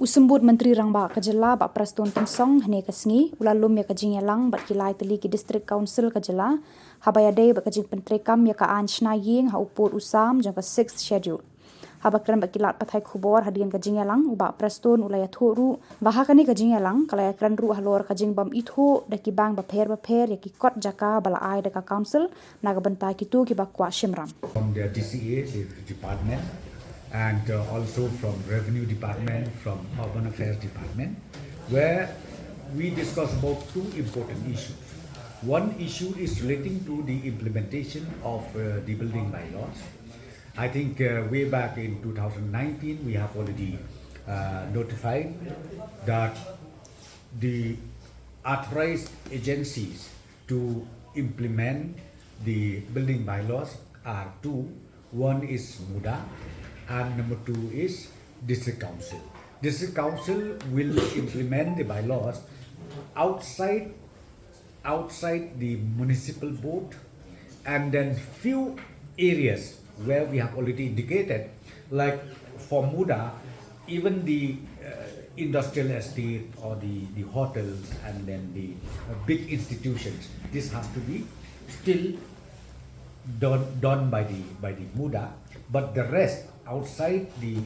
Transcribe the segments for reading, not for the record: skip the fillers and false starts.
Usembut Menteri Rangba Khuborjylla ba Preston Tingsong hne kasngi ulalum ya kajing yalang ba kilai teli ki District Council Khuborjylla habayade ba kajing pentrekam ya ka an Shna Ïing ha upur usam jang ka 6th schedule. Habakran ba kilat pathai Khubor hadian kajing yalang uba Preston ulaya thoru bahakani kajing yalang kalaya kran ru Halor kajing bam itho da ki bang ba pher ya ki kot jaka bala ai da ka council naga bentai kitu ki ba kwa shimram. From the DCA, the department, and also from Revenue Department, from Urban Affairs Department, where we discuss about two important issues. One issue is relating to the implementation of the building bylaws. I think way back in 2019, we have already notified that the authorized agencies to implement the building bylaws are two. One is MUDA and number two is District Council. District Council will implement the bylaws outside the municipal board, and then few areas where we have already indicated, like for MUDA, even the industrial estate or the hotels and then the big institutions, this has to be still done by the MUDA, but the rest outside the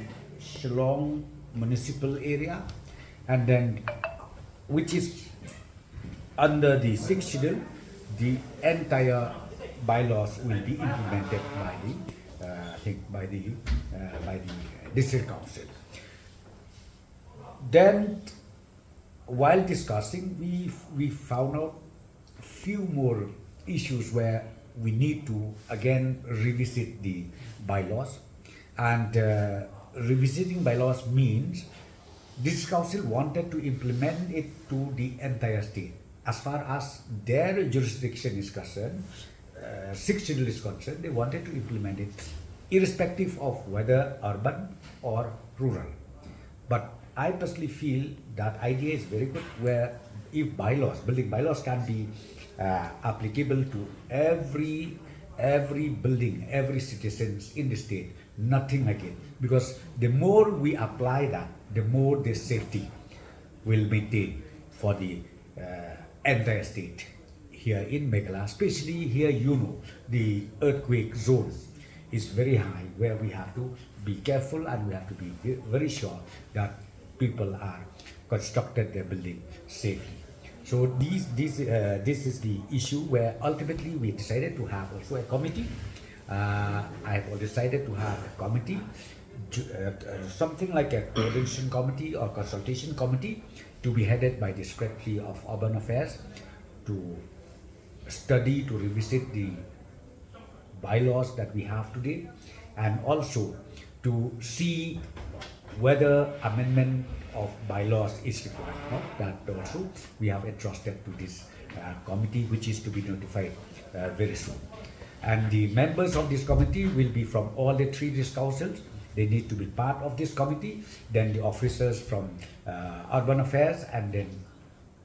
Shillong municipal area, and then which is under the 6th schedule, the entire bylaws will be implemented by the District Council. Then, while discussing, we found out few more issues where we need to again revisit the bylaws, and revisiting bylaws means this council wanted to implement it to the entire state. As far as their jurisdiction is concerned, 6th schedule is concerned, they wanted to implement it irrespective of whether urban or rural. But I personally feel that idea is very good, where if building bylaws can be applicable to every building, every citizens in the state, nothing again. Because the more we apply that, the more the safety will maintain for the entire state. Here in Meghalaya, especially here, the earthquake zone is very high, where we have to be careful and we have to be very sure that people are constructed their building safely. So this is the issue where ultimately we decided to have also a committee. I have decided to have a committee, something like a coordination committee or consultation committee, to be headed by the Secretary of Urban Affairs, to study, to revisit the bylaws that we have today, and also to see whether amendment of bylaws is required. No? That also we have entrusted to this committee, which is to be notified very soon. And the members of this committee will be from all the 3 district councils. They need to be part of this committee. Then the officers from urban affairs and then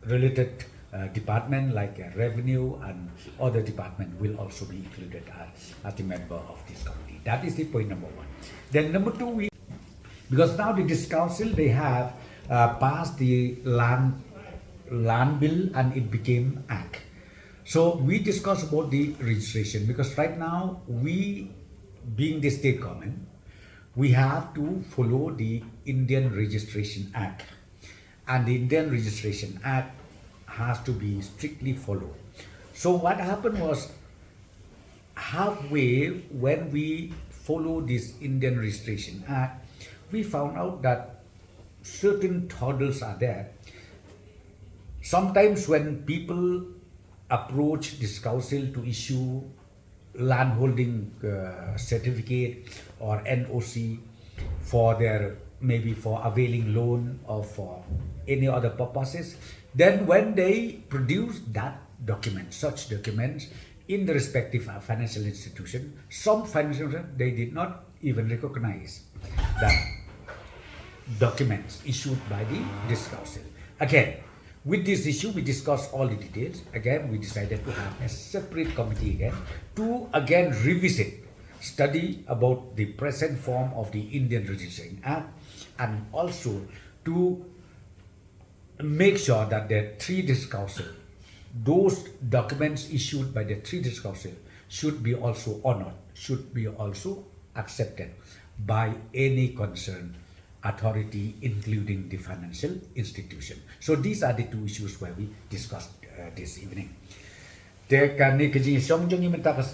related department like revenue and other department will also be included as the member of this committee. That is the point number 1. Then number 2, because now the district council, they have passed the land bill and it became act. So we discussed about the registration, because right now we, being the state government, we have to follow the Indian Registration Act, and the Indian Registration Act has to be strictly followed. So what happened was, halfway when we follow this Indian Registration Act, we found out that certain hurdles are there. Sometimes when people approach this council to issue landholding certificate or NOC for their, maybe for availing loan or for any other purposes, then when they produce that document, such documents in the respective financial institution, some financial institution, they did not even recognize that documents issued by this council. Again, with this issue, we discussed all the details. Again, we decided to have a separate committee again to again revisit, study about the present form of the Indian Registration Act, and also to make sure that the three district council, those documents issued by the three district council should be also honored, should be also accepted by any concerned authority, including the financial institution. So these are the two issues where we discussed this evening. Te kani kejing song jong imentakas.